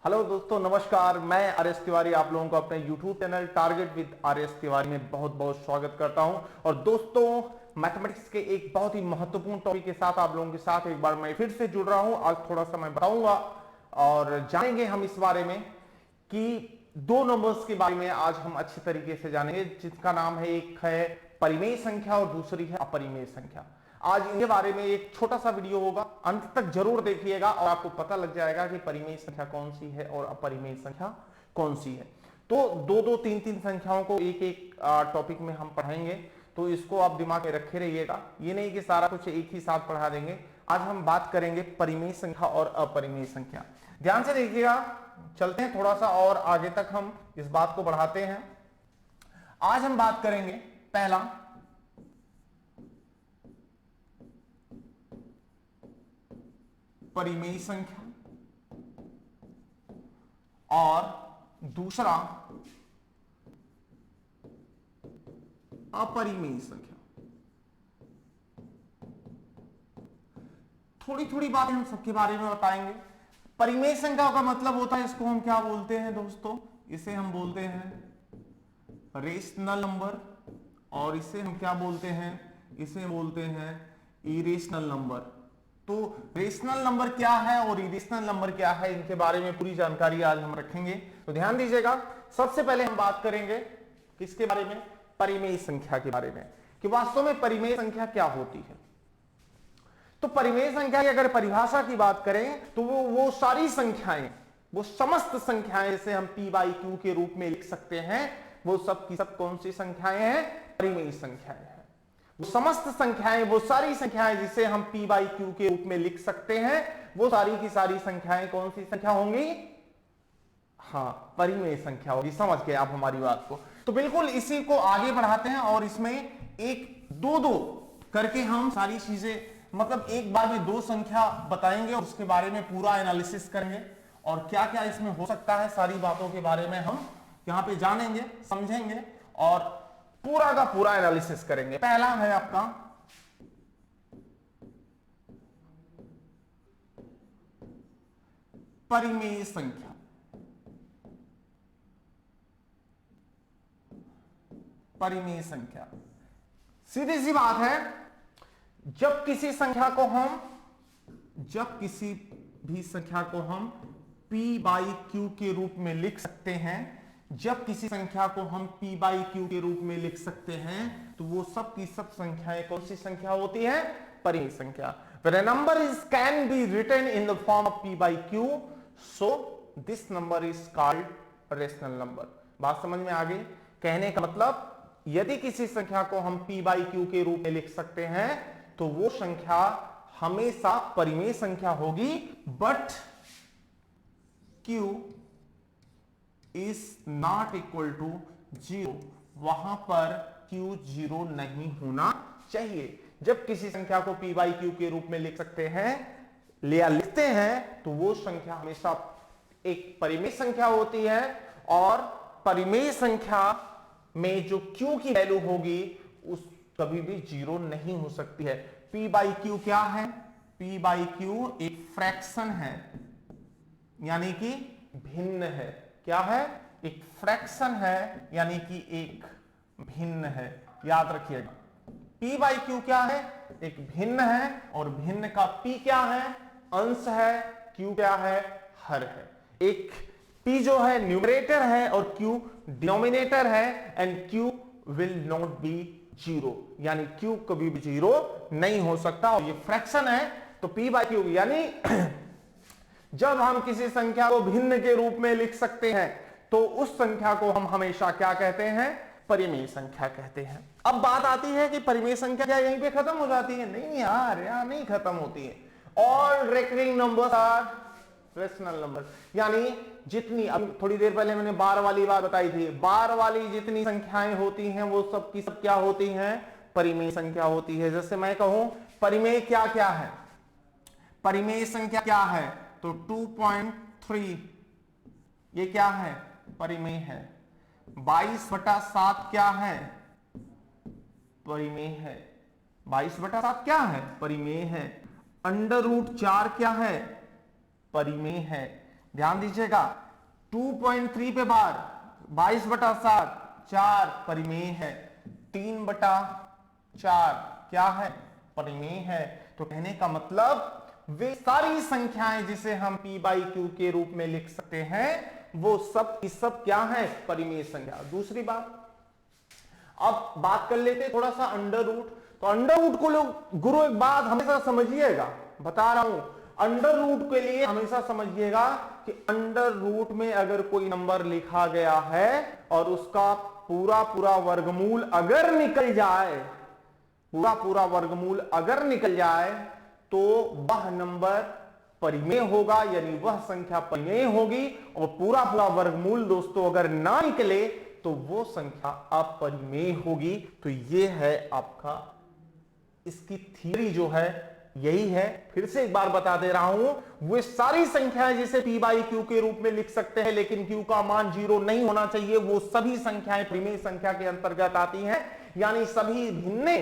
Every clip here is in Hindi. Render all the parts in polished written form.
हेलो दोस्तों, नमस्कार। मैं आर एस तिवारी आप लोगों को अपने YouTube channel target with R S Tiwari में बहुत बहुत स्वागत करता हूं। और दोस्तों, मैथमेटिक्स के एक बहुत ही महत्वपूर्ण टॉपिक के साथ आप लोगों के साथ एक बार मैं फिर से जुड़ रहा हूं। आज थोड़ा सा मैं बताऊंगा और जानेंगे हम इस बारे में कि दो नंबर्स के बारे में आज हम अच्छी तरीके से जानेंगे, जिसका नाम है, एक है परिमेय संख्या और दूसरी है अपरिमेय संख्या। आज इनके बारे में एक छोटा सा वीडियो होगा, अंत तक जरूर देखिएगा और आपको पता लग जाएगा कि परिमेय संख्या कौन सी है और अपरिमेय संख्या कौन सी है। तो दो दो तीन तीन संख्याओं को एक एक टॉपिक में हम पढ़ाएंगे, तो इसको आप दिमाग में रखे रहिएगा। ये नहीं कि सारा कुछ एक ही साथ पढ़ा देंगे। आज हम बात करेंगे परिमेय संख्या और अपरिमेय संख्या। ध्यान से देखिएगा, चलते हैं थोड़ा सा और आगे तक हम इस बात को बढ़ाते हैं। आज हम बात करेंगे पहला परिमेय संख्या और दूसरा अपरिमेय संख्या। थोड़ी थोड़ी बातें हम सबके बारे में बताएंगे। परिमेय संख्या का मतलब होता है, इसको हम क्या बोलते हैं दोस्तों, इसे हम बोलते हैं रेशनल नंबर, और इसे हम क्या बोलते हैं, इसे बोलते हैं इरेशनल नंबर। तो रेशनल नंबर क्या है और इरेशनल नंबर क्या है, इनके बारे में पूरी जानकारी आज हम रखेंगे। तो ध्यान दीजिएगा। सबसे पहले हम बात करेंगे किसके बारे में, परिमेय संख्या के बारे में, कि वास्तव में परिमेय संख्या क्या होती है। तो परिमेय संख्या की अगर परिभाषा की बात करें तो वो सारी संख्याएं, वो समस्त संख्याएं, जिसे हम p बाई क्यू के रूप में लिख सकते हैं, वो सब की सब कौन सी संख्याएं हैं, परिमेय संख्याएं हैं। वो समस्त संख्याएं, वो सारी संख्याएं जिसे हम p बाई क्यू के रूप में लिख सकते हैं, वो सारी की सारी संख्याएं कौन सी संख्या होंगी, हाँ, परिमेय संख्या होगी। समझ गए आप हमारी बात को। तो बिल्कुल इसी को आगे बढ़ाते हैं और इसमें एक दो दो करके हम सारी चीजें, मतलब एक बार में दो संख्या बताएंगे और उसके बारे में पूरा एनालिसिस करेंगे और क्या क्या इसमें हो सकता है, सारी बातों के बारे में हम यहां पे जानेंगे, समझेंगे और पूरा का पूरा एनालिसिस करेंगे। पहला है आपका परिमेय संख्या। परिमेय संख्या सीधी सी बात है, जब किसी भी संख्या को हम p बाई क्यू के रूप में लिख सकते हैं, जब किसी संख्या को हम p बाई क्यू के रूप में लिख सकते हैं, तो वो सब की सब संख्याएं कौन सी संख्या होती है, परिमेय संख्या। When a number can be written in the form of p by q, so this number is called rational number। बात समझ में आ गई? कहने का मतलब, यदि किसी संख्या को हम p बाई क्यू के रूप में लिख सकते हैं तो वो संख्या हमेशा परिमेय संख्या होगी, but q is not equal to 0। वहां पर q 0 नहीं होना चाहिए। जब किसी संख्या को p बाई क्यू के रूप में लिख सकते हैं या लिखते हैं तो वो संख्या हमेशा एक परिमेय संख्या होती है, और परिमेय संख्या में जो q की वैल्यू होगी उस कभी भी 0 नहीं हो सकती है। p बाई क्यू क्या है, p बाई क्यू एक फ्रैक्शन है, यानी कि भिन्न है। क्या है, एक फ्रैक्शन है, यानी कि एक भिन्न है। याद रखिएगा, p बाई क्यू क्या है, एक भिन्न है, और भिन्न का p क्या है, अंश है, q क्या है, हर है। एक p जो है न्यूमरेटर है और q डिनोमिनेटर है, and q will not be 0, यानी q कभी भी 0 नहीं हो सकता, और ये फ्रैक्शन है। तो p बाई क्यू यानी जब हम किसी संख्या को भिन्न के रूप में लिख सकते हैं तो उस संख्या को हम हमेशा क्या कहते हैं, परिमेय संख्या कहते हैं। अब बात आती है कि परिमेय संख्या क्या यहीं पे खत्म हो जाती है? नहीं यार, यहां नहीं खत्म होती है। All recurring numbers are rational number, यानी जितनी, अब थोड़ी देर पहले मैंने बार वाली बात बताई थी, बार वाली जितनी संख्याएं होती हैं वो सब की सब क्या होती हैं, परिमेय संख्या होती है। जैसे मैं कहूं परिमेय क्या क्या है, परिमेय संख्या क्या है, तो 2.3 ये क्या है, परिमेय है। 22/7 क्या है, परिमेय है। 22/7 क्या है, परिमेय है। √4 क्या है, परिमेय है। ध्यान दीजिएगा 2.3 पे बार 22/7 4 परिमेय है, 3/4 क्या है, परिमेय है। तो कहने का मतलब वे सारी संख्याएं जिसे हम p बाई क्यू के रूप में लिख सकते हैं वो सब की सब क्या है, परिमेय संख्या। दूसरी बात, अब बात कर लेते हैं थोड़ा सा अंडर रूट। तो अंडर रूट को लोग गुरु एक बात हमेशा समझिएगा, बता रहा हूं, अंडर रूट के लिए हमेशा समझिएगा कि अंडर रूट में अगर कोई नंबर लिखा गया है और उसका पूरा पूरा वर्गमूल अगर निकल जाए, पूरा पूरा वर्गमूल अगर निकल जाए तो वह नंबर परिमेय होगा, यानी वह संख्या परिमेय होगी। और पूरा पूरा वर्गमूल दोस्तों अगर ना निकले तो वो संख्या अपरिमेय होगी। तो ये है आपका, इसकी थ्योरी जो है यही है। फिर से एक बार बता दे रहा हूं, वो सारी संख्याएं जिसे p बाई क्यू के रूप में लिख सकते हैं लेकिन q का मान 0 नहीं होना चाहिए, वो सभी संख्याएं परिमेय संख्या के अंतर्गत आती हैं। यानी सभी भिन्न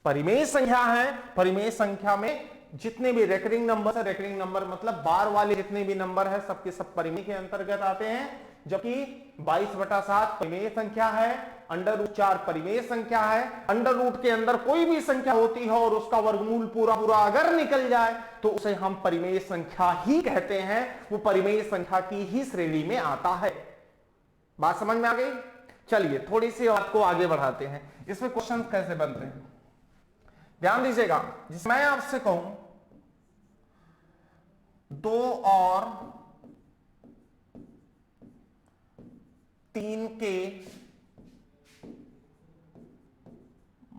परिमेय संख्या है। परिमेय संख्या में जितने भी रेकरिंग नंबर है, रेकरिंग नंबर मतलब बार वाले जितने भी नंबर है सबके सब परिमेय के अंतर्गत आते हैं। जबकि 22/7 परिमेय संख्या है, अंडर रूट 4 परिमेय संख्या है। अंडर रूट के अंदर कोई भी संख्या होती है और उसका वर्गमूल पूरा पूरा अगर निकल जाए तो उसे हम परिमेय संख्या ही कहते हैं, वो परिमेय संख्या की ही श्रेणी में आता है। बात समझ में आ गई? चलिए थोड़ी सी बात को आगे बढ़ाते हैं, इसमें क्वेश्चन कैसे बनते हैं ध्यान दीजिएगा। जिस मैं आपसे कहूं 2 और 3 के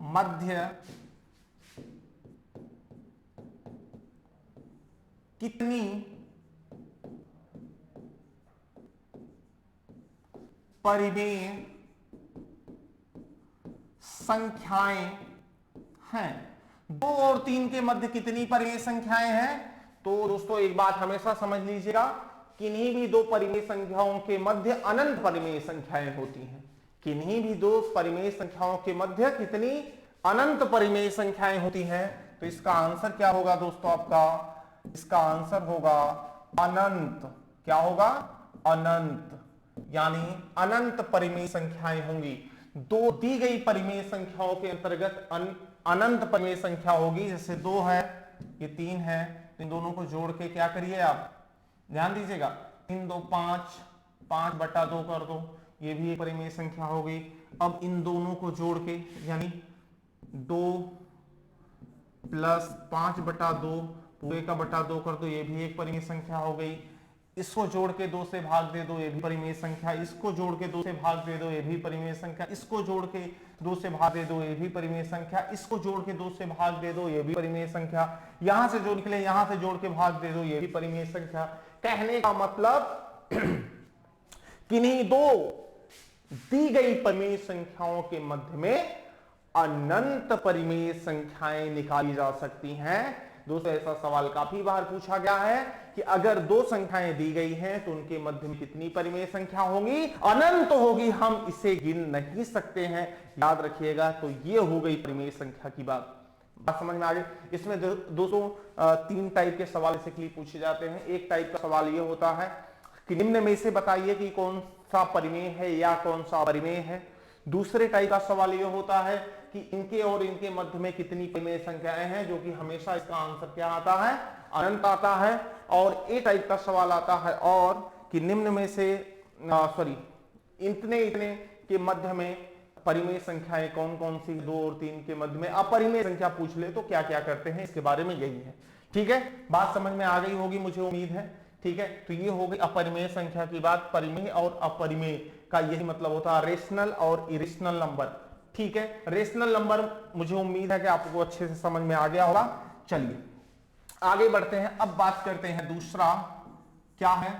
मध्य कितनी परिमेय संख्याएं हैं? 2 और 3 के मध्य कितनी परिमेय संख्याएं हैं? तो दोस्तों एक बात हमेशा समझ लीजिएगा, किन्हीं भी दो परिमेय संख्याओं के मध्य अनंत परिमेय संख्याएं होती हैं। किन्हीं भी दो परिमेय संख्याओं के मध्य कितनी अनंत परिमेय संख्याएं होती हैं। तो इसका आंसर क्या होगा दोस्तों आपका? इसका आंसर होगा अनंत। क्या होगा? अनंत, यानी अनंत परिमेय संख्याएं होंगी। दो दी गई परिमेय संख्याओं के अंतर्गत अनंत परिमेय संख्या होगी। जैसे 2 है, ये 3 है, इन दोनों को जोड़ के क्या करिए आप, ध्यान दीजिएगा, 3 2 5, 5/2 कर दो, ये भी एक परिमेय संख्या हो गई। अब इन दोनों को जोड़ के यानी 2 + 5/2 पूरे का बटा 2 कर दो, ये भी एक परिमेय संख्या हो गई। इसको जोड़ के 2 से भाग दे दो, ये भी परिमेय संख्या। इसको जोड़ के 2 से भाग दे दो, ये भी परिमेय संख्या। इसको जोड़ के 2 से भाग दे दो, ये भी परिमेय संख्या। इसको जोड़ के 2 से भाग दे दो, ये भी परिमेय संख्या। यहां से जो निकले यहां से जोड़ के भाग दे दो, ये भी परिमेय संख्या। कहने का मतलब किन्हीं दो दी गई परिमेय संख्याओं के मध्य में अनंत परिमेय संख्याएं निकाली जा सकती हैं। दोस्तों ऐसा सवाल काफी बार पूछा गया है कि अगर दो संख्याएं दी गई हैं तो उनके मध्य में कितनी परिमेय संख्या होगी? अनंत होगी, हम इसे गिन नहीं सकते हैं। याद रखिएगा। तो ये हो गई परिमेय संख्या की बात समझ में आ गई। इसमें दोस्तों 3 टाइप के सवाल बेसिकली पूछे जाते हैं। एक टाइप का सवाल ये होता है कि निम्न में से बताइए कि कौन सा परिमेय है या कौन सा अपरिमेय है। दूसरे टाइप का सवाल ये होता है कि इनके और इनके मध्य में कितनी परिमेय संख्याएं हैं, जो कि हमेशा इसका आंसर क्या आता है? अनंत आता है। और एक टाइप का सवाल आता है और कि निम्न में से इतने इतने के मध्य में परिमेय संख्याएं कौन कौन सी, 2 और 3 के मध्य में अपरिमेय संख्या पूछ ले तो क्या क्या करते हैं, इसके बारे में यही है। ठीक है, बात समझ में आ गई होगी मुझे उम्मीद है। ठीक है, तो ये हो गई अपरिमेय संख्या की बात। परिमेय और अपरिमेय का यही मतलब होता है रेशनल और इरेशनल नंबर। ठीक है, रेशनल नंबर मुझे उम्मीद है कि आपको अच्छे से समझ में आ गया होगा। चलिए आगे बढ़ते हैं। अब बात करते हैं दूसरा क्या है?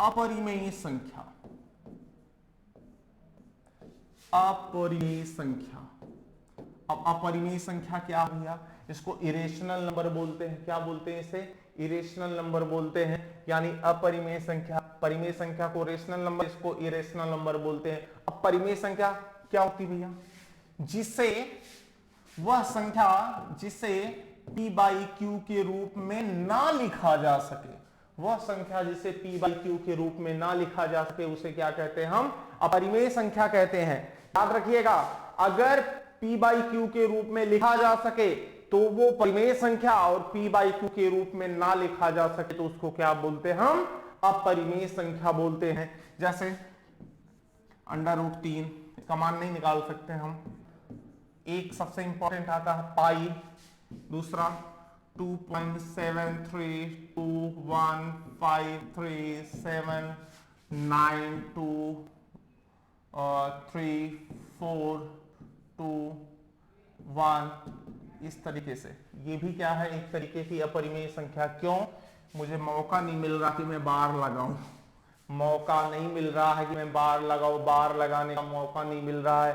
अपरिमेय संख्या। अपरिमेय संख्या। अब अपरिमेय संख्या क्या भैया? इसको इरेशनल नंबर बोलते हैं। क्या बोलते हैं इसे? इरेशनल नंबर बोलते हैं। यानी अपरिमेय संख्या, परिमेय संख्या को रेशनल नंबर, इसको इरेशनल नंबर बोलते हैं। अब परिमेय संख्या क्या होती है भैया? जिससे वह संख्या जिसे p बाई क्यू के रूप में ना लिखा जा सके, वह संख्या जिसे p बाई क्यू के रूप में ना लिखा जा सके उसे क्या कहते हैं हम? अपरिमेय संख्या कहते हैं। याद रखिएगा, अगर p बाई क्यू के रूप में लिखा जा सके तो वो परिमेय संख्या, और p बाई क्यू के रूप में ना लिखा जा सके तो उसको क्या बोलते हैं हम? अपरिमेय संख्या बोलते हैं। जैसे √3 का मान नहीं निकाल सकते हम। एक सबसे इंपॉर्टेंट आता है पाई, दूसरा 2.73215337923421, इस तरीके से। ये भी क्या है? एक तरीके की अपरिमेय संख्या। क्यों? मुझे मौका नहीं मिल रहा कि मैं बार लगाऊं, मौका नहीं मिल रहा है कि मैं बार लगाऊं, बार लगाने का मौका नहीं मिल रहा है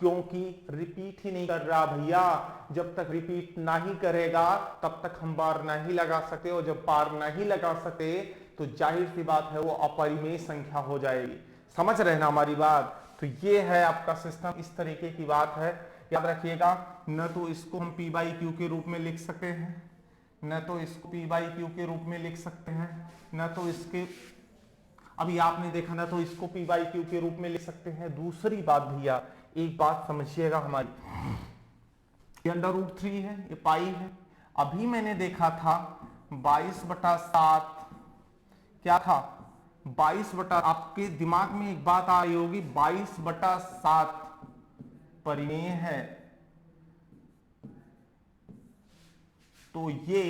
क्योंकि रिपीट ही नहीं कर रहा भैया। जब तक रिपीट नहीं करेगा तब तक हम बार नहीं लगा सकते, और जब बार नहीं लगा सके तो जाहिर सी बात है वो अपरिमेय संख्या हो जाएगी। समझ रहे ना हमारी बात? तो ये है आपका सिस्टम, इस तरीके की बात है। याद रखिएगा, न तो इसको हम p बाई क्यू के रूप में लिख सकते हैं, न तो इसको p बाई क्यू के रूप में लिख सकते हैं, न तो इसके, अभी आपने देखा ना, तो इसको p बाई क्यू के रूप में लिख सकते हैं। दूसरी बात भैया, एक बात समझिएगा हमारी, ये √3 है, ये पाई है। अभी मैंने देखा था 22/7 क्या था? 22 आपके दिमाग में एक बात आ रही होगी, 22/7 परिमेय है। तो ये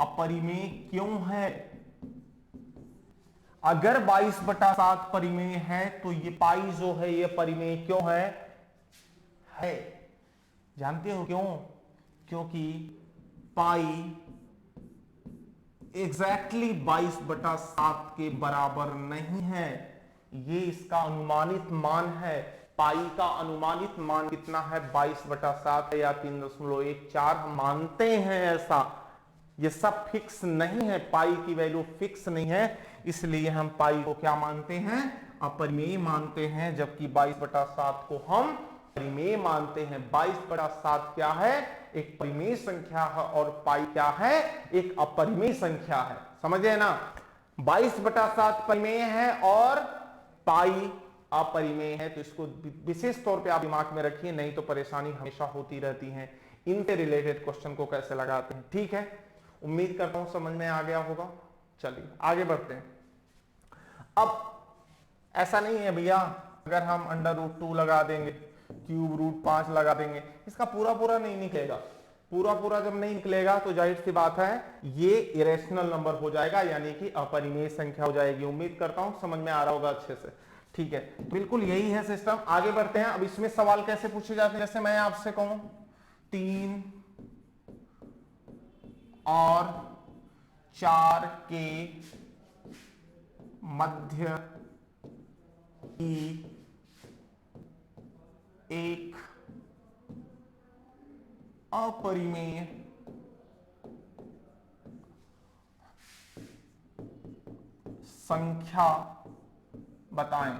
अपरिमेय क्यों है? अगर 22/7 परिमेय है तो ये पाई जो है ये परिमेय क्यों है? जानते हो क्यों? क्योंकि पाई एग्जैक्टली 22/7 के बराबर नहीं है। ये इसका अनुमानित मान है। पाई का अनुमानित मान कितना है? 22/7 है या 3.14 हम मानते हैं ऐसा। ये सब फिक्स नहीं है, पाई की वैल्यू फिक्स नहीं है, इसलिए हम पाई को क्या मानते हैं? अपरिमेय मानते हैं, जबकि 22/7 को हम परिमेय मानते हैं। 22/7 क्या है? एक परिमेय संख्या है, और पाई क्या है? एक अपरिमेय संख्या है। समझे ना? 22/7 परिमेय है और पाई अपरिमेय है। तो इसको विशेष तौर पे आप दिमाग में रखिए, नहीं तो परेशानी हमेशा होती रहती है। इनसे रिलेटेड क्वेश्चन को कैसे लगाते हैं, ठीक है? उम्मीद करता हूं समझ में आ गया होगा। चलिए आगे बढ़ते हैं। अब ऐसा नहीं है भैया, अगर हम √2 लगा देंगे, √5 लगा देंगे, इसका पूरा नहीं निकलेगा। पूरा जब नहीं निकलेगा तो जाहिर सी बात है ये इरेशनल नंबर हो जाएगा, यानी कि अपरिमेय संख्या हो जाएगी। उम्मीद करता हूं समझ में आ रहा होगा अच्छे से, ठीक है? बिल्कुल यही है सिस्टम। आगे बढ़ते हैं। अब इसमें सवाल कैसे पूछे जाते हैं? जैसे मैं आपसे कहूं 3 और 4 के मध्य की एक अपरिमेय संख्या बताएं।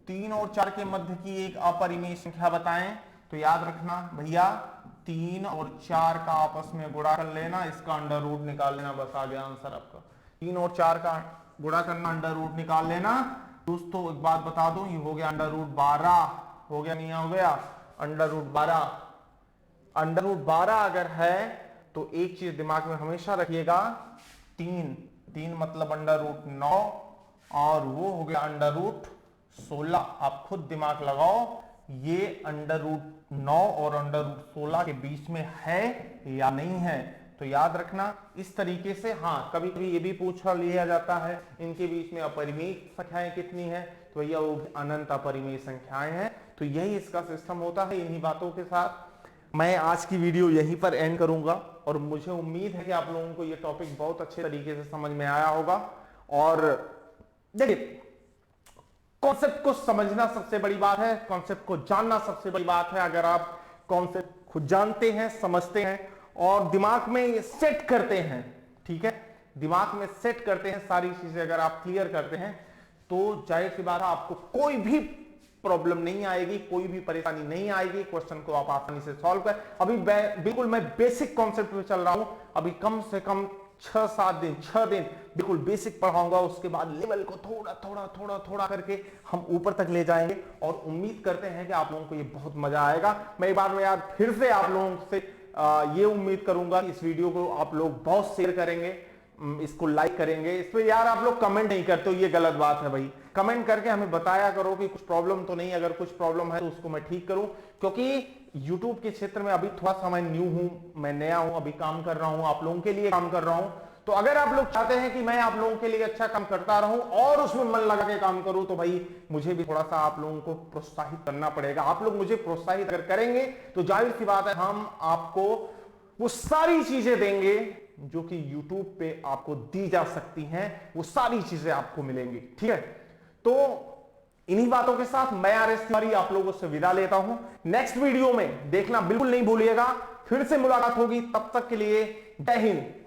3 और 4 के मध्य की एक अपरिमेय संख्या बताएं। तो याद रखना भैया, 3 और 4 का आपस में गुणा कर लेना, इसका अंडर रूट निकाल लेना, बस आ गया आंसर आपका। 3 और 4 का गुणा करना, अंडर रूट निकाल लेना। दोस्तों एक बात बता दूं, ये हो गया √12, हो गया नहीं हो गया? √12। √12 अगर है तो एक चीज दिमाग में हमेशा रखिएगा, 3 मतलब √9, और वो हो गया √16। आप खुद दिमाग लगाओ, ये √9 और √16 के बीच में है या नहीं है। तो याद रखना इस तरीके से। हाँ, कभी कभी ये भी पूछा लिया जाता है इनके बीच में अपरिमेय संख्याएं कितनी है, तो भैया वो अनंत अपरिमेय संख्याएं हैं। तो यही इसका सिस्टम होता है। इन्हीं बातों के साथ मैं आज की वीडियो यहीं पर एंड करूंगा, और मुझे उम्मीद है कि आप लोगों को ये टॉपिक बहुत अच्छे तरीके से समझ में आया होगा। और देखिए, कॉन्सेप्ट को समझना सबसे बड़ी बात है, कॉन्सेप्ट को जानना सबसे बड़ी बात है। अगर आप कॉन्सेप्ट खुद जानते हैं, समझते हैं और दिमाग में सेट करते हैं, ठीक है, दिमाग में सेट करते हैं सारी चीजें, अगर आप क्लियर करते हैं तो जाहिर सी बात है आपको कोई भी प्रॉब्लम नहीं आएगी, कोई भी परेशानी नहीं आएगी, क्वेश्चन को आप आसानी से सॉल्व कर। अभी बिल्कुल मैं बेसिक कॉन्सेप्ट पे चल रहा हूं, अभी कम से कम 6 दिन बिल्कुल बेसिक पढ़ाऊंगा, उसके बाद लेवल को थोड़ा करके हम ऊपर तक ले जाएंगे और उम्मीद करते हैं कि आप लोगों को ये बहुत मजा आएगा। मैं एक बार में यार फिर से आप लोगों से ये उम्मीद करूंगा कि इस वीडियो को आप लोग बहुत शेयर करेंगे, इसको लाइक करेंगे। इस पे यार आप लोग कमेंट नहीं करते हो, ये गलत बात है भाई। कमेंट करके हमें बताया करो कि कुछ प्रॉब्लम तो नहीं, अगर कुछ प्रॉब्लम है तो उसको मैं ठीक करूं, क्योंकि YouTube के क्षेत्र में अभी थोड़ा सा मैं न्यू हूं, मैं नया हूं, अभी काम कर रहा हूं, आप लोगों के लिए काम कर रहा हूं। तो अगर आप लोग चाहते हैं कि मैं आप लोगों के लिए अच्छा काम करता रहूं और उसमें मन लगा के काम करूं, तो भाई मुझे भी थोड़ा सा आप लोगों को प्रोत्साहित करना पड़ेगा। आप लोग मुझे प्रोत्साहित अगर करेंगे तो जाहिर सी बात है हम आपको वो सारी चीजें देंगे जो कि YouTube पे आपको दी जा सकती हैं, वो सारी चीजें आपको मिलेंगी। ठीक है, तो इन्हीं बातों के साथ मैं आर एस तिवारी आप लोगों से विदा लेता हूं। नेक्स्ट वीडियो में देखना बिल्कुल नहीं भूलिएगा, फिर से मुलाकात होगी। तब तक के लिए जय हिंद।